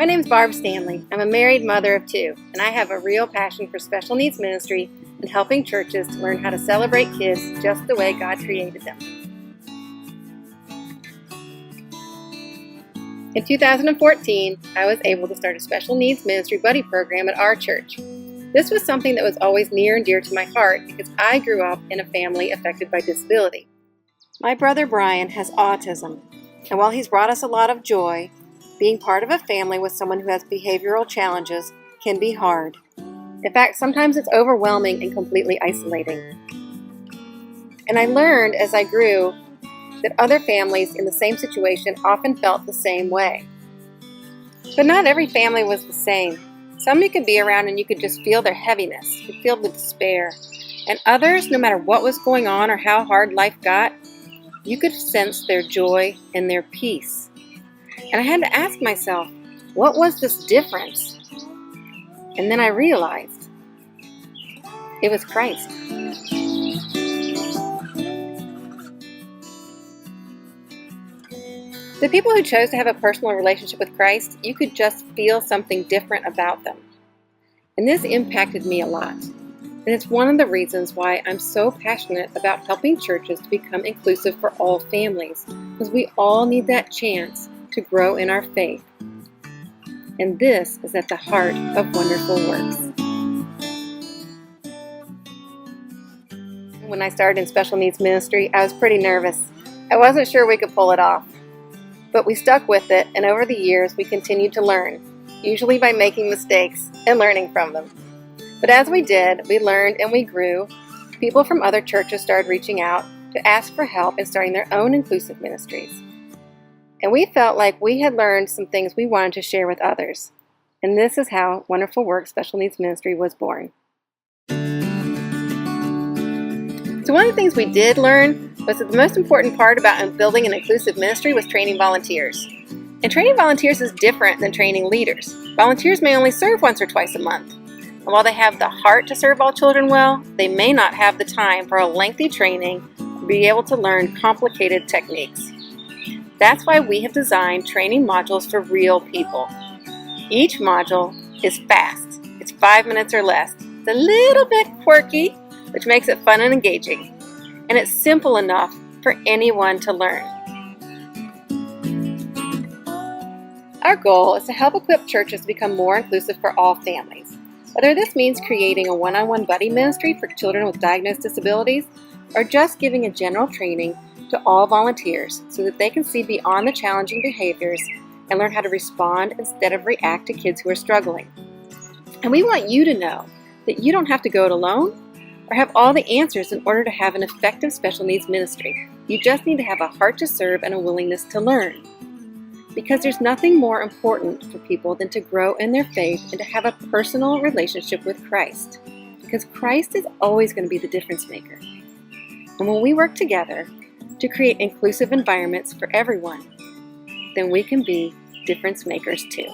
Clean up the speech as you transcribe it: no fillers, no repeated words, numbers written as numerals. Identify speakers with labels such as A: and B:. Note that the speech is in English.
A: My name's Barb Stanley. I'm a married mother of two, and I have a real passion for special needs ministry and helping churches to learn how to celebrate kids just the way God created them. In 2014, I was able to start a special needs ministry buddy program at our church. This was something that was always near and dear to my heart because I grew up in a family affected by disability. My brother Brian has autism, and while he's brought us a lot of joy, being part of a family with someone who has behavioral challenges can be hard. In fact, sometimes it's overwhelming and completely isolating. And I learned as I grew that other families in the same situation often felt the same way. But not every family was the same. Some you could be around and you could just feel their heaviness, you could feel the despair. And others, no matter what was going on or how hard life got, you could sense their joy and their peace. And I had to ask myself, what was this difference? And then I realized it was Christ. The people who chose to have a personal relationship with Christ, you could just feel something different about them. And this impacted me a lot. And it's one of the reasons why I'm so passionate about helping churches to become inclusive for all families, because we all need that chance to grow in our faith. And this is at the heart of Wonderful Works. When I started in special needs ministry, I was pretty nervous. I wasn't sure we could pull it off. But we stuck with it, and over the years we continued to learn, usually by making mistakes and learning from them. But as we did, we learned and we grew. People from other churches started reaching out to ask for help in starting their own inclusive ministries. And we felt like we had learned some things we wanted to share with others. And this is how Wonderful Works Special Needs Ministry was born. So one of the things we did learn was that the most important part about building an inclusive ministry was training volunteers. And training volunteers is different than training leaders. Volunteers may only serve once or twice a month. And while they have the heart to serve all children well, they may not have the time for a lengthy training to be able to learn complicated techniques. That's why we have designed training modules for real people. Each module is fast. It's 5 minutes or less. It's a little bit quirky, which makes it fun and engaging. And it's simple enough for anyone to learn. Our goal is to help equip churches to become more inclusive for all families. Whether this means creating a one-on-one buddy ministry for children with diagnosed disabilities, or just giving a general training to all volunteers so that they can see beyond the challenging behaviors and learn how to respond instead of react to kids who are struggling. And we want you to know that you don't have to go it alone or have all the answers in order to have an effective special needs ministry. You just need to have a heart to serve and a willingness to learn. Because there's nothing more important for people than to grow in their faith and to have a personal relationship with Christ. Because Christ is always going to be the difference maker. And when we work together to create inclusive environments for everyone, then we can be difference makers too.